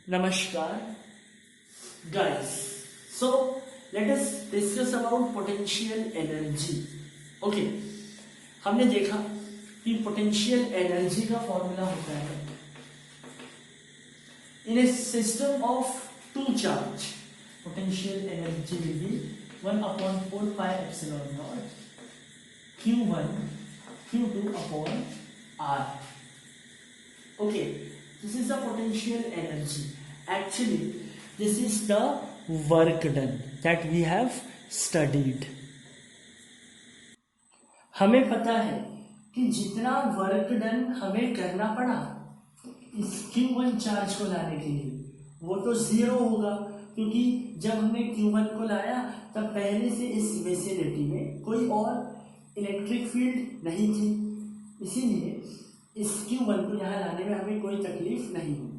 Namaskar, guys. So let us discuss about potential energy. Okay, हमने देखा कि potential energy का फॉर्मूला होता है in a system of two charge. Potential energy will be 1/4 pi epsilon naught Q1 Q2 upon R. Okay, this is the potential energy. Actually, this is the work done that we have studied. हमें पता है कि जितना work done हमें करना पड़ा इस Q1 charge को लाने के लिए वो तो जीरो होगा, क्योंकि जब हमने Q1 को लाया तब पहले से इस विसिनिटी में कोई और इलेक्ट्रिक फील्ड नहीं थी, इसीलिए इस Q1 को यहाँ लाने में हमें कोई तकलीफ नहीं हुई.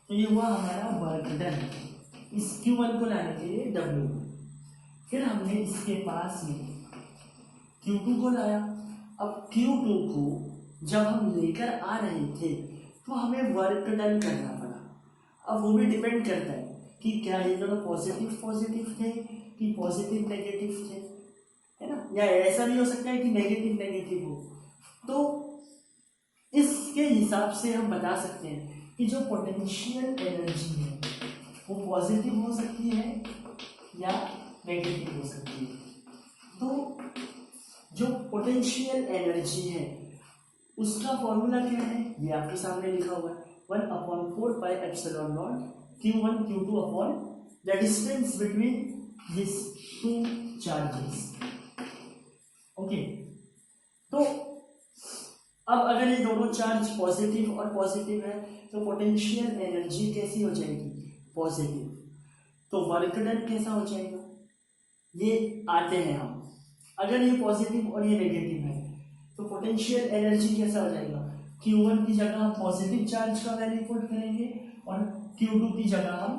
तो ये हुआ हमारा वर्क डन इस Q1 को लाने के लिए W. फिर हमने इसके पास में Q2 को लाया. अब Q2 को जब हम लेकर आ रहे थे तो हमें वर्क डन करना पड़ा. अब वो भी डिपेंड करता है कि क्या ये दोनों पॉजिटिव पॉजिटिव थे कि पॉजिटिव नेगेटिव थे, है ना, या ऐसा भी हो सकता है कि नेगेटिव नेगेटिव हो. तो इसके हिसाब से हम बता सकते हैं कि जो पोटेंशियल एनर्जी है वो पॉजिटिव हो सकती है या नेगेटिव हो सकती है. तो जो पोटेंशियल एनर्जी है उसका फॉर्मूला क्या है ये आपके सामने लिखा हुआ है. 1/4 pi epsilon naught Q1 Q2 upon the distance between these two charges. Okay, तो अब अगर ये दोनों चार्ज पॉजिटिव और पॉजिटिव है तो पोटेंशियल एनर्जी कैसी हो जाएगी? पॉजिटिव. तो वर्क डन कैसा हो जाएगा ये आते हैं हम. अगर ये पॉजिटिव और ये नेगेटिव है तो पोटेंशियल एनर्जी कैसा हो जाएगा? Q1 की जगह हम पॉजिटिव चार्ज का वैल्यू पुट करेंगे और Q2 की जगह हम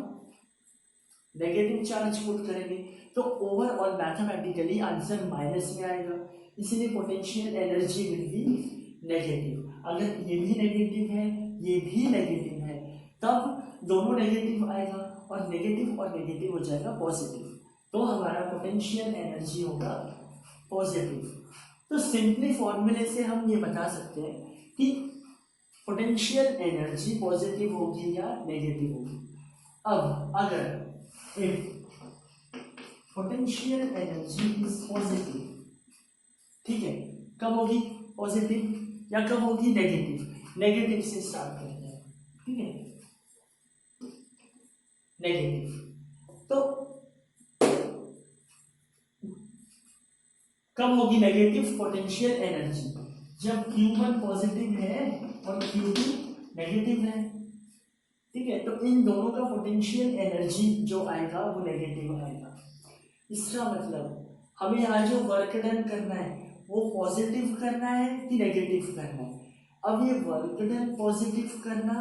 नेगेटिव चार्ज पुट करेंगे. तो ओवरऑल मैथमेटिकली आंसर माइनस में आएगा, इसीलिए potential energy will B negative. अगर ये भी नेगेटिव है ये भी नेगेटिव है तब दोनों नेगेटिव आएगा और नेगेटिव हो जाएगा पॉजिटिव. तो हमारा पोटेंशियल एनर्जी होगा पॉजिटिव. तो सिंपली फॉर्मूले से हम ये बता सकते हैं कि पोटेंशियल एनर्जी पॉजिटिव होगी या नेगेटिव होगी. अब अगर if potential energy is positive, ठीक है, कब होगी पॉजिटिव या कब होगी नेगेटिव? नेगेटिव से स्टार्ट करते हैं, ठीक है, नेगेटिव. तो कब होगी नेगेटिव पोटेंशियल एनर्जी? जब Q1 पॉजिटिव है और Q2 नेगेटिव है, ठीक है. तो इन दोनों का पोटेंशियल एनर्जी जो आएगा वो नेगेटिव आएगा. इसका मतलब हमें यहाँ जो वर्क डन करना है वो पॉजिटिव करना है कि नेगेटिव करना है. अब ये वर्क डन पॉजिटिव करना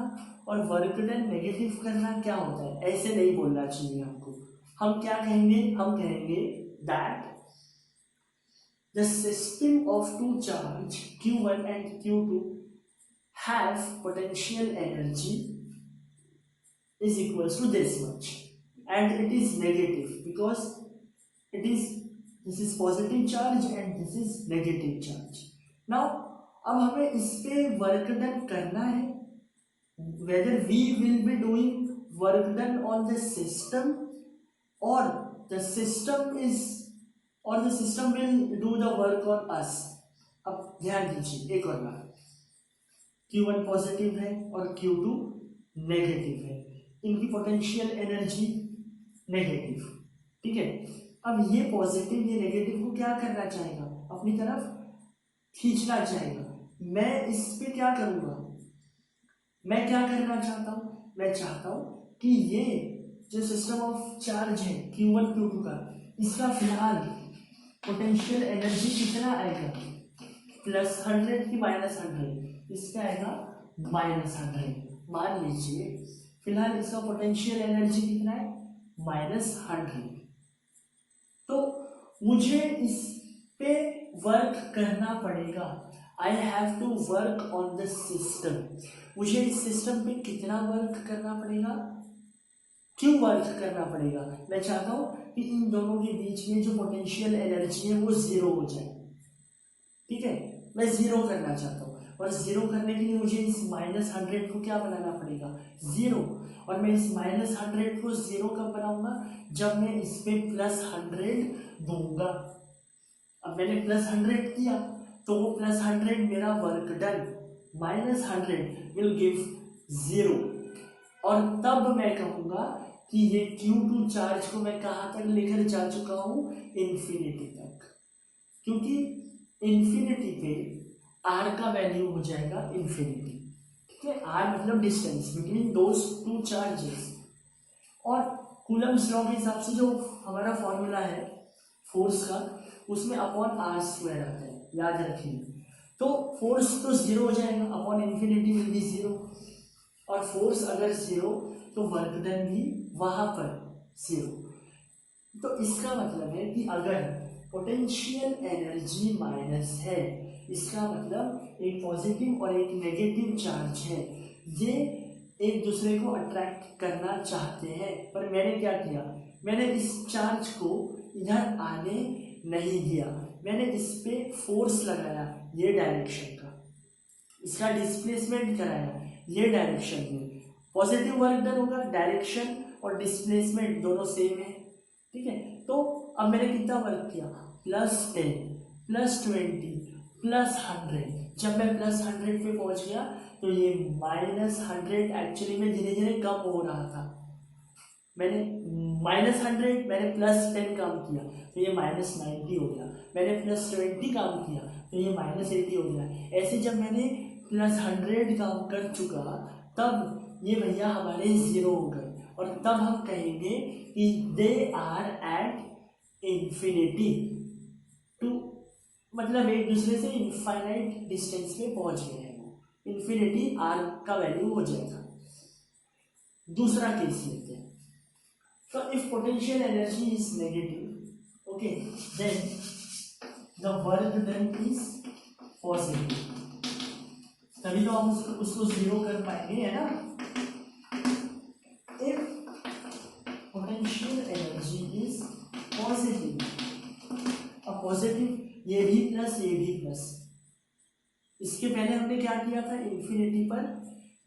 और वर्क डन नेगेटिव करना क्या होता है? ऐसे नहीं बोलना चाहिए हमको. हम क्या कहेंगे? हम कहेंगे that the system of two charge Q1 and Q2 have potential energy is equals to this much and it is negative because this is positive charge and this is negative charge. Now अब हमें इस पे work done करना है. whether we will be doing work done on the system or the system will do the work on us. अब ध्यान दीजिए एक और बात, Q1 पॉजिटिव है और Q2 नेगेटिव है, इनकी पोटेंशियल एनर्जी नेगेटिव, ठीक है. अब ये पॉजिटिव ये नेगेटिव को क्या करना चाहेगा? अपनी तरफ खींचना चाहेगा. मैं इस पे क्या करूंगा? मैं क्या करना चाहता हूं? मैं चाहता हूं कि ये जो सिस्टम ऑफ चार्ज है Q1 Q2 का, इसका फिलहाल पोटेंशियल एनर्जी कितना आएगा? +100 की -100? इसका आएगा -100. मान लीजिए फिलहाल इसका पोटेंशियल एनर्जी कितना है? -100. तो मुझे इस पे वर्क करना पड़ेगा. I have to work on the system. मुझे इस सिस्टम पे कितना वर्क करना पड़ेगा? क्यों वर्क करना पड़ेगा? मैं चाहता हूँ कि इन दोनों के बीच में जो पोटेंशियल एनर्जी है वो जीरो हो जाए, ठीक है, मैं जीरो करना चाहता हूँ। और जीरो करने के लिए मुझे इस -100 को क्या बनाना पड़ेगा? जीरो। और मैं इस -100 को जीरो कब बनाऊंगा? जब मैं इस पे +100 दूंगा। अब मैंने +100 किया तो वो +100 मेरा work done, -100 will give zero. और तब मैं कहूंगा कि ये Q2 चार्ज को मैं कहां तक लेकर जा चुका हूं? इंफिनिटी तक, क्योंकि इंफिनिटी पे R का वैल्यू हो जाएगा इंफिनिटी, ठीक है। R मतलब distance between those two charges. और कूलम्स लॉ के हिसाब से जो हमारा फॉर्मूला है फोर्स का, उसमें अपॉन आर स्क्वायर आता है, याद रखिए। तो फोर्स तो जीरो हो जाएगा, upon infinity will be zero. और फोर्स अगर जीरो तो वर्क डन भी वहां पर जीरो। तो इसका मतलब है कि अगर पोटेंशियल एनर्जी माइनस है, इसका मतलब एक पॉजिटिव और एक नेगेटिव चार्ज है, ये एक दूसरे को अट्रैक्ट करना चाहते हैं। पर मैंने क्या किया? मैंने इस चार्ज को इधर आने नहीं दिया, मैंने इस पे फोर्स लगाया ये डायरेक्शन का, इसका डिस्प्लेसमेंट कराया ये डायरेक्शन में। पॉजिटिव वर्क डन होगा, डायरेक्शन और डिस्प्लेसमेंट दोनों सेम है, ठीक है। तो अब मैंने कितना वर्क किया? +10 +20 +100। जब मैं +100 पे पहुंच गया तो ये -100 एक्चुअली में धीरे धीरे कम हो रहा था। मैंने -100, मैंने +10 काम किया तो ये -90 हो गया, मैंने +20 काम किया तो ये -80 हो गया। ऐसे जब मैंने +100 काम कर चुका तब ये भैया हमारे जीरो हो गए, और तब हम कहेंगे कि they are at infinity too, मतलब एक दूसरे से इनफाइनाइट डिस्टेंस पे पहुंच गए हैं वो, इंफिनिटी आर का वैल्यू हो जाएगा। दूसरा केस लेते हैं। So if potential energy is negative, okay, then the work done is positive. तभी तो हम उसको जीरो कर पाएंगे, है ना। If potential energy is positive, अब पॉजिटिव ये भी प्लस ये भी प्लस, इसके पहले हमने क्या किया था? इंफिनिटी पर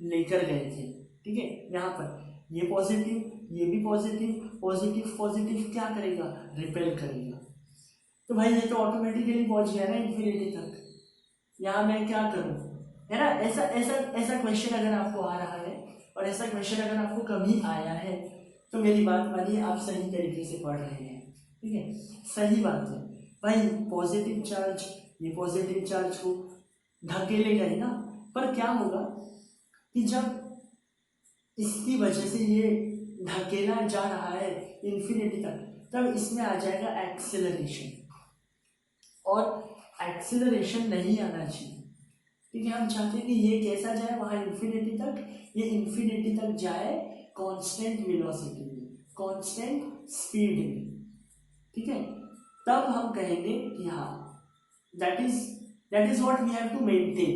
लेकर गए थे, ठीक है। यहाँ पर ये पॉजिटिव ये भी पॉजिटिव, पॉजिटिव पॉजिटिव क्या करेगा? रिपेल करेगा। तो भाई ये तो ऑटोमेटिकली पहुंच गया ना इंफिनिटी तक, यहाँ मैं क्या करूं, है ना। ऐसा ऐसा ऐसा क्वेश्चन अगर आपको आ रहा है और ऐसा क्वेश्चन अगर आपको कभी आया है तो मेरी बात मानिए, आप सही तरीके से पढ़ रहे हैं, ठीक है, सही बात है भाई। पॉजिटिव चार्ज ये पॉजिटिव चार्ज को ढकेलेगा ही ना, पर क्या होगा कि जब इसकी वजह से ये ढकेला जा रहा है इंफिनिटी तक, तब इसमें आ जाएगा एक्सेलरेशन, और एक्सेलरेशन नहीं आना चाहिए, ठीक है। हम चाहते हैं कि ये कैसा जाए वहां इंफिनिटी तक, ये इंफिनिटी तक जाए कांस्टेंट वेलोसिटी में, कांस्टेंट स्पीड में, ठीक है। तब हम कहेंगे कि हाँ that is what we have to maintain,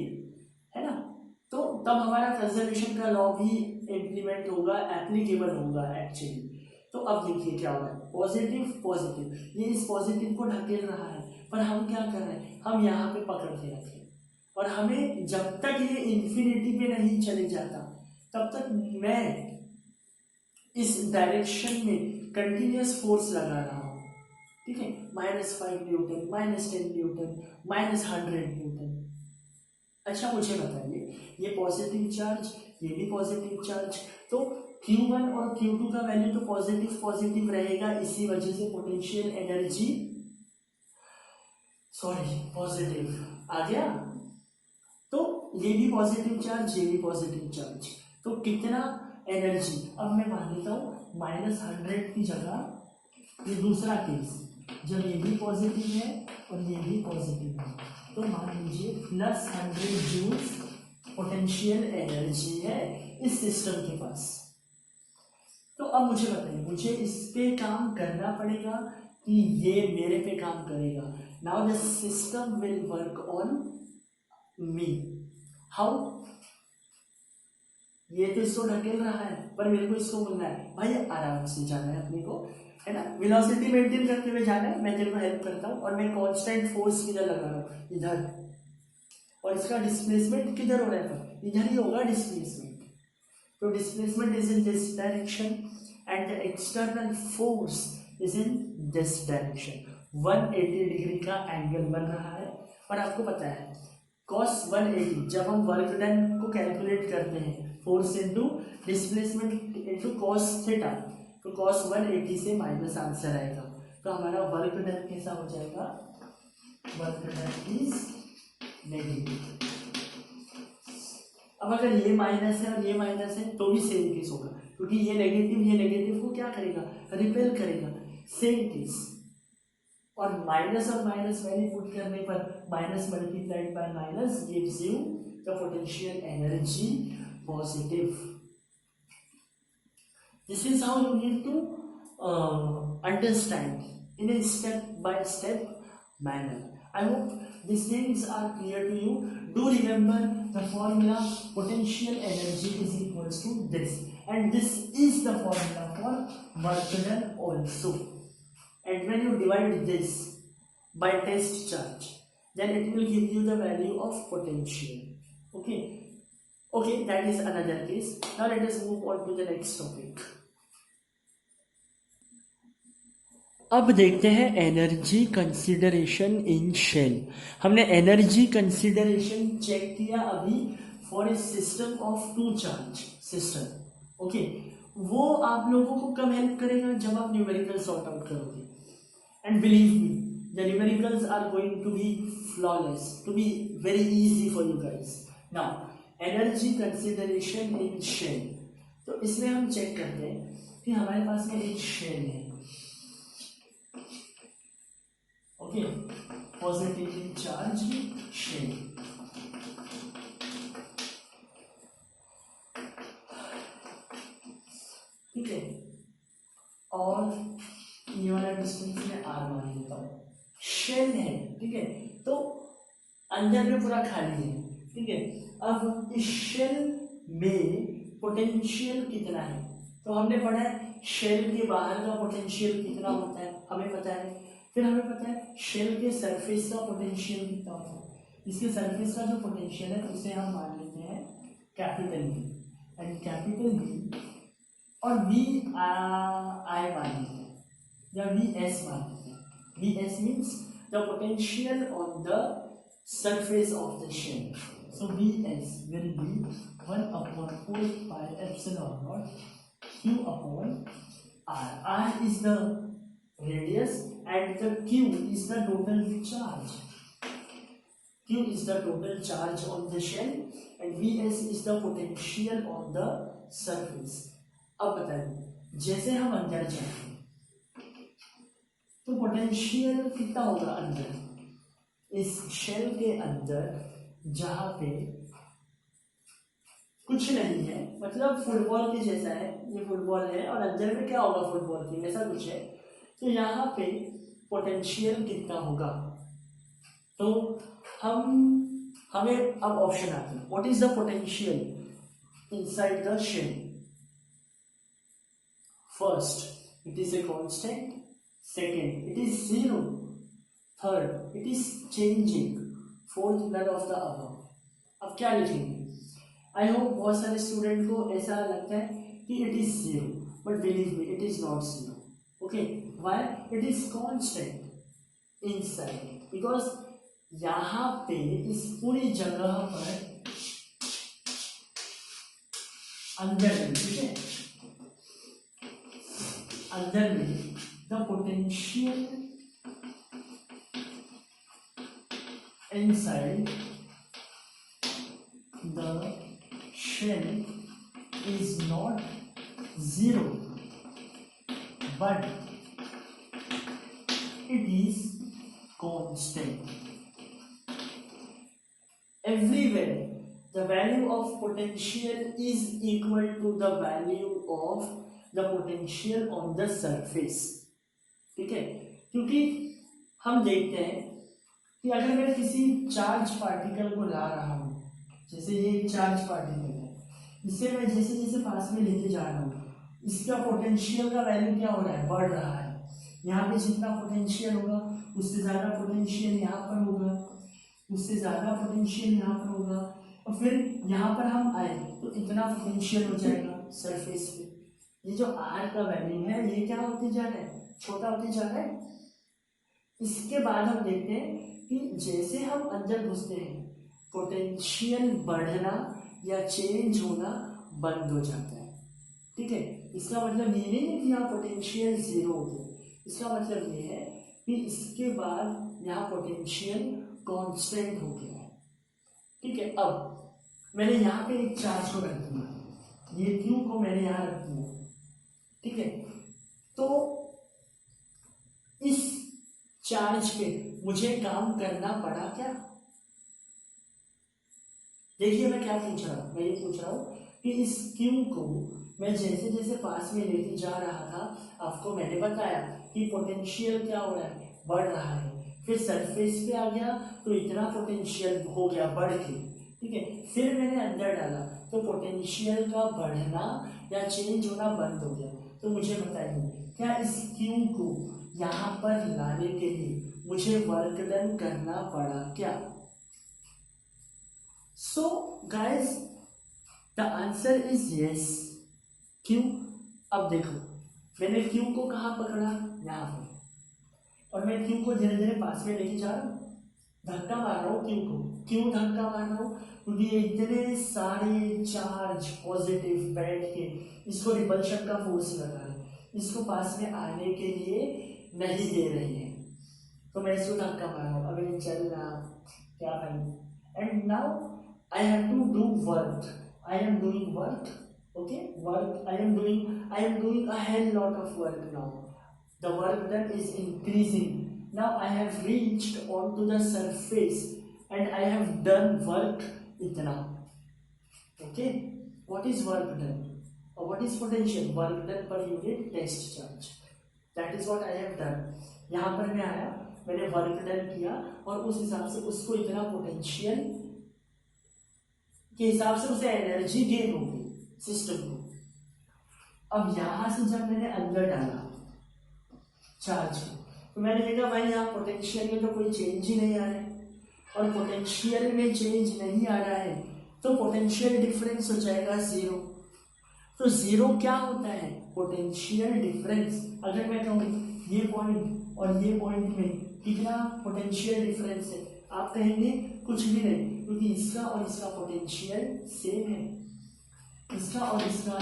है ना। तो तब हमारा कंजर्वेशन का लॉ भी इम्प्लीमेंट होगा, एप्लीकेबल होगा एक्चुअली। तो अब देखिए क्या हो रहा है, पॉजिटिव पॉजिटिव, ये इस पॉजिटिव को ढकेल रहा है, पर हम क्या कर रहे हैं? हम यहाँ पे पकड़ के रखे, और हमें जब तक ये इंफिनिटी पे नहीं चले जाता तब तक मैं इस डायरेक्शन में कंटिन्यूअस फोर्स लगा रहा हूँ, ठीक है। -5 न्यूटन, -10 न्यूटन, -100 न्यूटन। अच्छा मुझे बताइए, ये पॉजिटिव चार्ज ये भी पॉजिटिव चार्ज, तो Q1 और Q2 का वैल्यू तो पॉजिटिव पॉजिटिव रहेगा, इसी वजह से पोटेंशियल एनर्जी पॉजिटिव आ गया। तो ये भी पॉजिटिव चार्ज ये भी पॉजिटिव चार्ज, तो कितना एनर्जी? अब मैं मान लेता हूँ -100 की जगह ये दूसरा केस, जब ये भी पॉजिटिव है और ये भी पॉजिटिव है, तो मान लीजिए +100 जूल्स पोटेंशियल एनर्जी है इस सिस्टम के पास। तो अब मुझे बताइए, मुझे इस पे काम करना पड़ेगा कि ये मेरे पे काम करेगा? Now the system will work on me. How? ये तो इसको ढकेल रहा है, पर मेरे को इसको बोलना है भाई आराम से जाना है अपने को, है ना, वेलोसिटी मेंटेन करते हुए जाना है, मैं तेरे को हेल्प करता हूँ, और मैं कांस्टेंट फोर्स किधर लगा रहा हूँ, इधर, और इसका डिस्प्लेसमेंट किधर हो रहा है, इधर ही होगा डिस्प्लेसमेंट। तो displacement is in this direction and the external force is in this direction. 180 degree का एंगल बन रहा है, और आपको पता है cos 180, जब हम वर्क डन को कैलकुलेट करते हैं force into displacement into cos theta, तो cos 180 से माइनस आंसर आएगा, तो हमारा वर्क डन कैसा हो जाएगा, वर्क डन इज नेगेटिव। अब अगर ये माइनस है और ये माइनस है तो भी सेम केस होगा, क्योंकि ये नेगेटिव को क्या करेगा, रिपेल करेगा, सेम केस। और माइनस और माइनस वैल्यू पुट करने पर minus multiplied by minus gives you the potential energy positive. This is how you need to understand in a step by step manner. I hope these things are clear to you. Do remember the formula, potential energy is equals to this, and this is the formula for work done also. And when you divide this by test charge, then it will give you the value of potential. Okay, okay, that is another case. Now let us move on to the next topic. अब देखते हैं energy consideration in shell. हमने energy consideration check किया अभी for a system of two charge system. Okay, वो आप लोगों को कब हेल्प करेगा, जब आप न्यूमेरिकल सॉर्ट आउट करोगे, and believe me the numericals are going to be flawless, to be very easy for you guys. Now energy consideration in shell, तो इसमें हम चेक करते हैं कि हमारे पास में एक शेल है, ओके, पॉजिटिवली चार्ज शेल। ठीक है, और ये वाला डिस्टेंस में आर मान लेता हूँ, शेल है, ठीक है, तो अंदर में पूरा खाली है, ठीक है। अब इस शेल में पोटेंशियल कितना है, तो हमने पढ़ा है शेल के बाहर का पोटेंशियल कितना होता है, हमें पता है। फिर हमें पता है शेल के सरफेस का पोटेंशियल कितना होता है, इसके सरफेस का जो पोटेंशियल है उसे हम मान लेते हैं capital B, and capital B और वी आई मान लेते हैं, या वी एस मान लेते हैं। V S means the potential on the surface of the shell. So Vs will be 1/4 pi epsilon naught Q upon R. R is the radius and the Q is the total charge. Q is the total charge on the shell and Vs is the potential on the surface. अब बताइए, जैसे हम अंदर जाएंगे तो potential कितना होगा अंदर, इस शेल के अंदर जहां पे कुछ नहीं है, मतलब फुटबॉल के जैसा है, ये फुटबॉल है और अंदर में क्या होगा फुटबॉल के ऐसा कुछ है, तो यहाँ पे पोटेंशियल कितना होगा, तो हमें अब ऑप्शन आते हैं, what is the potential inside the shell. First it is a constant, second it is zero, third it is changing, fourth none of the above. अब क्या लिखेंगे, आई होप बहुत सारे स्टूडेंट को ऐसा लगता है कि it is zero, but believe me it is not zero. Okay, why, it is constant inside, because यहां पे इस पूरी जगह पर अंदर में, ठीक है, अंदर में the potential inside the shell is not zero, but it is constant. Everywhere the value of potential is equal to the value of the potential on the surface. ठीक है, क्योंकि हम देखते हैं कि अगर मैं किसी चार्ज पार्टिकल को ला रहा हूं, जैसे ये चार्ज पार्टिकल है, इससे मैं जैसे जैसे पास में लेके जा रहा हूँ इसका पोटेंशियल का वैल्यू क्या हो रहा है, बढ़ रहा है। यहाँ पे जितना पोटेंशियल होगा उससे ज़्यादा पोटेंशियल यहाँ पर होगा, उससे ज़्यादा पोटेंशियल यहाँ पर होगा, और फिर यहाँ पर हम आए तो इतना पोटेंशियल हो जाएगा सरफेस पे। ये जो आर का वैल्यू है ये क्या होते जा रहा है, छोटा होते जा रहा है। इसके बाद हम देखते हैं कि जैसे हम अंदर घुसते हैं पोटेंशियल बढ़ना या चेंज होना बंद हो जाता है। ठीक है, इसका मतलब ये नहीं है कि यहाँ पोटेंशियल जीरो हो गया, इसका मतलब ये है कि इसके बाद यहाँ पोटेंशियल कांस्टेंट हो गया है। ठीक है, अब मैंने यहाँ पे एक चार्ज को रख दिया, ये क्यू को मैंने यहाँ रख दिया। ठीक है, तो इस चार्ज पे मुझे काम करना पड़ा क्या? देखिए मैं क्या पूछ रहा हूँ, मैं ये पूछ रहा हूँ कि इस क्यू को मैं जैसे जैसे पास में लेके जा रहा था, आपको मैंने बताया कि पोटेंशियल क्या हो रहा है, बढ़ रहा है। फिर सरफेस पे आ गया तो इतना पोटेंशियल हो गया बढ़ के। ठीक है, फिर मैंने अंदर डाला तो पोटेंशियल का बढ़ना या चेंज होना बंद हो गया। तो मुझे बताइए क्या इस क्यू को यहाँ पर लाने के लिए मुझे वर्क डन करना पड़ा क्या? So guys, the answer is yes. क्यों? अब देखो मैंने क्यू को कहाँ पकड़ा, यहाँ पर, और मैं क्यू को धीरे धीरे पास में लेके जा रहा हूँ, धक्का मार रहा हूँ क्यू को। क्यों धक्का मार रहा हूँ? क्योंकि ये इतने सारे चार्ज पॉजिटिव बैठ के इसको रिपल्शन का फोर्स लगा है, इसको पास में आने के लिए नहीं दे रही है, तो मैं इसको धक्का मार रहा हूँ। अब ये चल रहा क्या भाई, and now I have to do work. I am doing work. Okay, work. I am doing a hell lot of work now. The work done is increasing. Now I have reached onto the surface and I have done work itna. Okay, what is work done? Or what is potential? Work done per unit test charge. That is what I have done. यहाँ पर मैं आया, मैंने work done किया और उस हिसाब से उसको इतना पोटेंशियल के हिसाब से उसे एनर्जी गेन हो गई सिस्टम को। अब यहां से जब मैंने अंदर डाला चार्ज को तो मैंने देखा भाई यहाँ पोटेंशियल में तो कोई चेंज ही नहीं आ रहा है, और पोटेंशियल में चेंज नहीं आ रहा है तो पोटेंशियल डिफरेंस हो जाएगा जीरो। तो जीरो क्या होता है, पोटेंशियल डिफरेंस। अगर मैं कहूँ ये पॉइंट और ये पॉइंट में कितना पोटेंशियल डिफरेंस है, आप कहेंगे कुछ भी नहीं, क्योंकि इसका और इसका पोटेंशियल सेम है। इसका और इसका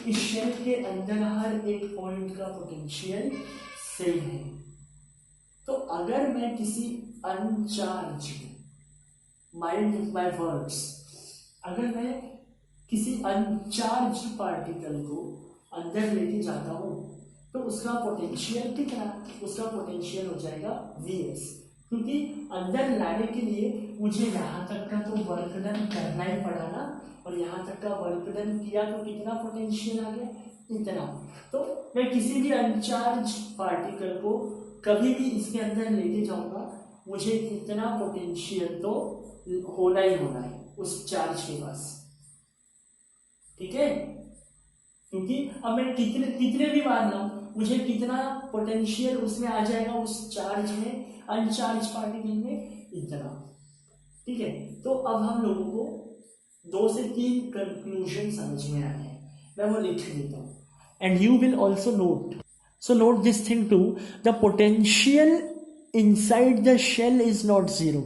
इस शेप के अंदर हर एक पॉइंट का पोटेंशियल सेम है। तो अगर मैं किसी अनचार्ज, माइंड माय वर्ड्स, अगर मैं किसी अनचार्ज पार्टिकल को अंदर लेके जाता हूं तो उसका पोटेंशियल कितना, उसका पोटेंशियल हो जाएगा Vs, क्योंकि अंदर लाने के लिए मुझे यहाँ तक का तो वर्क डन करना ही पड़ा ना, और यहाँ तक का वर्क डन किया तो कितना पोटेंशियल आ गया, इतना। तो मैं किसी भी अनचार्ज पार्टिकल को कभी भी इसके अंदर लेके जाऊंगा, मुझे इतना पोटेंशियल तो होना ही होना है उस चार्ज के पास। ठीक है, क्योंकि अब मैं कितने भी बार लाऊं मुझे कितना पोटेंशियल उसमें आ जाएगा उस चार्ज में, अनचार्ज पार्टिकल में, इतना। ठीक है, तो अब हम लोगों को 2 से 3 कंक्लूजन समझ में आए हैं, मैं वो लिख देता हूँ and you will also note. So note this thing too, the potential inside the shell is not zero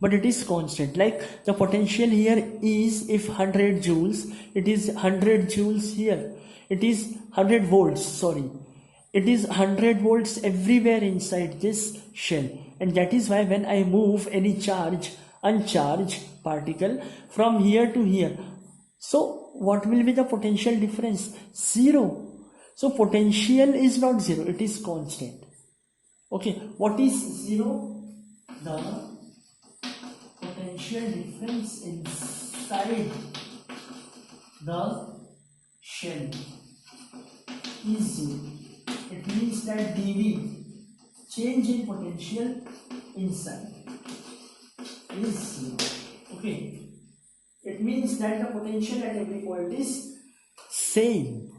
but it is constant. Like the potential here is, if 100 joules, it is 100 joules here, it is 100 volts, sorry, it is 100 volts everywhere inside this shell, and that is why when I move any charge, uncharged particle from here to here, so what will be the potential difference? Zero. So potential is not zero, it is constant. Okay, what is zero? The potential difference inside the shell is zero. It means that dV, change in potential inside, is zero. Okay, It means that the potential at every point is same.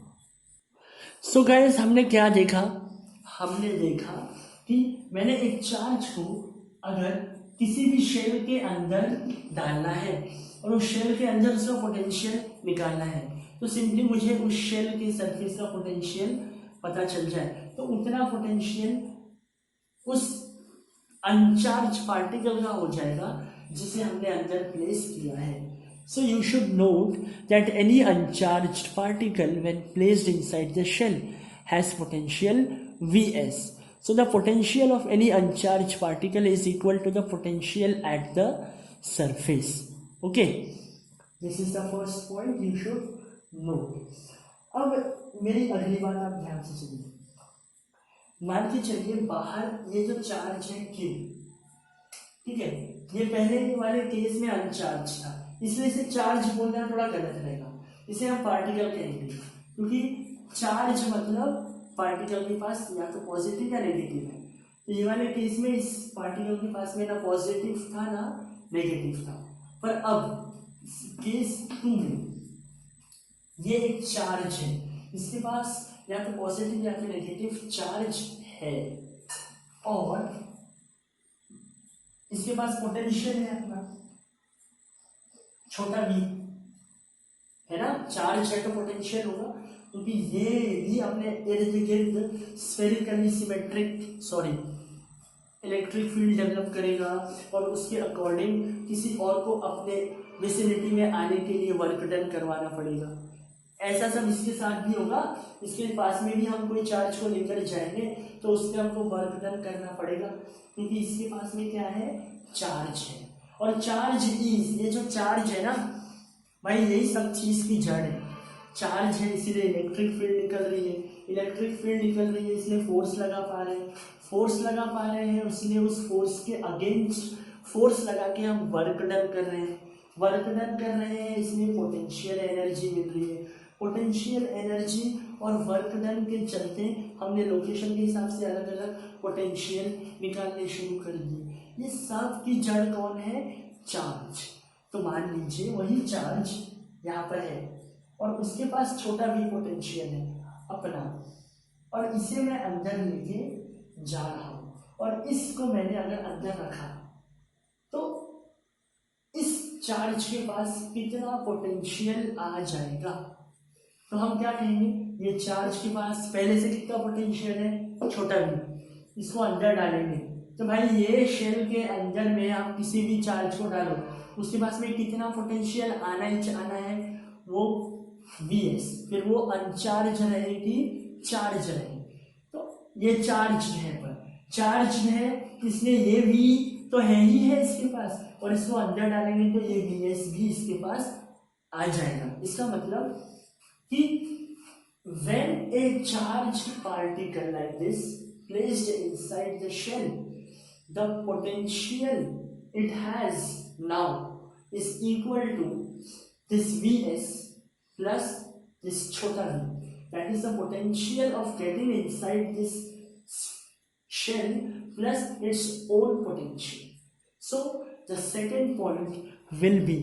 So guys, हमने क्या देखा? हमने देखा कि मैंने एक charge को अगर किसी भी शेल के अंदर डालना है और उस शेल के अंदर उसका पोटेंशियल निकालना है, तो सिंपली मुझे उस शेल के सरफेस का पोटेंशियल पता चल जाए, तो उतना पोटेंशियल उस अनचार्ज पार्टिकल का हो जाएगा जिसे हमने अंदर प्लेस किया है. So you should note that any uncharged particle when placed inside the shell has potential Vs. So the potential of any uncharged particle is equal to the potential at the surface. Okay, this is the first point you should note. अब मेरी अगली बात आप ध्यान से सुनिए. मान के चलिए बाहर ये जो चार्ज है Q, ठीक है, ये पहले वाले केस में अनचार्ज था, इसलिए इसे चार्ज बोलना थोड़ा गलत रहेगा, इसे हम पार्टिकल कहेंगे, क्योंकि चार्ज मतलब पार्टिकल के पास या तो पॉजिटिव या नेगेटिव है. तो ये वाले केस में इस पार्टिकल के पास में ना पॉजिटिव था ना नेगेटिव था. पर अब केस 2 में ये एक चार्ज है, इसके पास या तो पॉजिटिव या फिर नेगेटिव चार्ज है और इसके पास पोटेंशियल है अपना छोटा v, है ना. चार्ज है तो पोटेंशियल होगा, क्योंकि ये भी अपने इर्द गिर्द spherically symmetric electric field develop करेगा और उसके अकॉर्डिंग किसी और को अपने विसिनिटी में आने के लिए वर्क डन करवाना पड़ेगा. ऐसा सब इसके साथ भी होगा. इसके पास में भी हम कोई चार्ज को लेकर जाएंगे तो उससे हमको वर्क डन करना पड़ेगा, क्योंकि इसके पास में क्या है, चार्ज है. और चार्ज इज, ये जो चार्ज है ना भाई, यही सब चीज की जड़ है. चार्ज है इसीलिए इलेक्ट्रिक फील्ड निकल रही है, इलेक्ट्रिक फील्ड निकल रही है इसलिए फोर्स लगा पा रहे हैं, फोर्स लगा पा रहे हैं इसलिए उस फोर्स के अगेंस्ट फोर्स लगा के हम वर्क डन कर रहे हैं, वर्क डन कर रहे हैं इसलिए पोटेंशियल एनर्जी मिल रही है. पोटेंशियल एनर्जी और वर्क डन के चलते हमने लोकेशन के हिसाब से अलग अलग पोटेंशियल निकालने शुरू कर दिए. ये सब की जड़ कौन है, चार्ज. तो मान लीजिए वही चार्ज यहाँ पर है और उसके पास छोटा भी पोटेंशियल है अपना, और इसे मैं अंदर लेके जा रहा हूँ और इसको मैंने अगर अंदर रखा तो इस चार्ज के पास कितना पोटेंशियल आ जाएगा. तो हम क्या कहेंगे, ये चार्ज के पास पहले से कितना पोटेंशियल है, छोटा भी, इसको अंदर डालेंगे तो भाई ये शेल के अंदर में आप किसी भी चार्ज को डालो उसके पास में कितना पोटेंशियल आना ही आना है, वो Vs. फिर वो अनचार्ज रहे कि चार्ज रहे. तो ये चार्ज है, पर चार्ज है इसलिए ये V तो है ही है इसके पास, और इसको अंदर डालेंगे तो ये Vs भी इसके पास आ जाएगा. इसका मतलब कि when a charged particle like this placed inside the shell, the potential it has now is equal to this Vs plus this chota v. That is the potential of getting inside this shell plus its own potential. So the second point will be,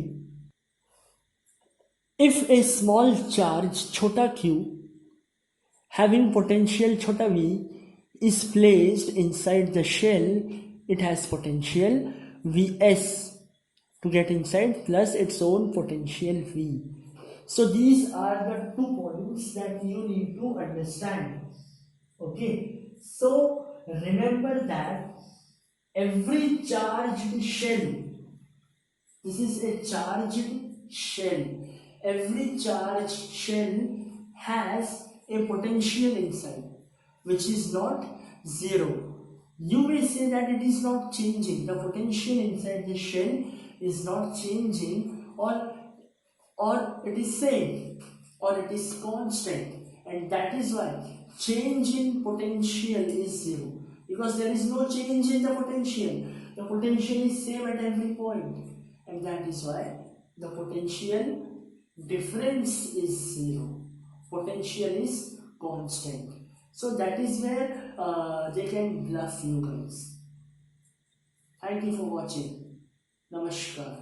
if a small charge chota q having potential chota v is placed inside the shell, it has potential Vs to get inside plus its own potential V. So these are the 2 points that you need to understand. Okay, so remember that every charged shell, this is a charged shell, every charged shell has a potential inside which is not zero. You may say that it is not changing, the potential inside the shell is not changing, or it is same, or it is constant, and that is why change in potential is zero, because there is no change in the potential. The potential is same at every point, and that is why the potential difference is zero. Potential is constant. So that is where they can bluff you guys. Thank you for watching. Namaskar.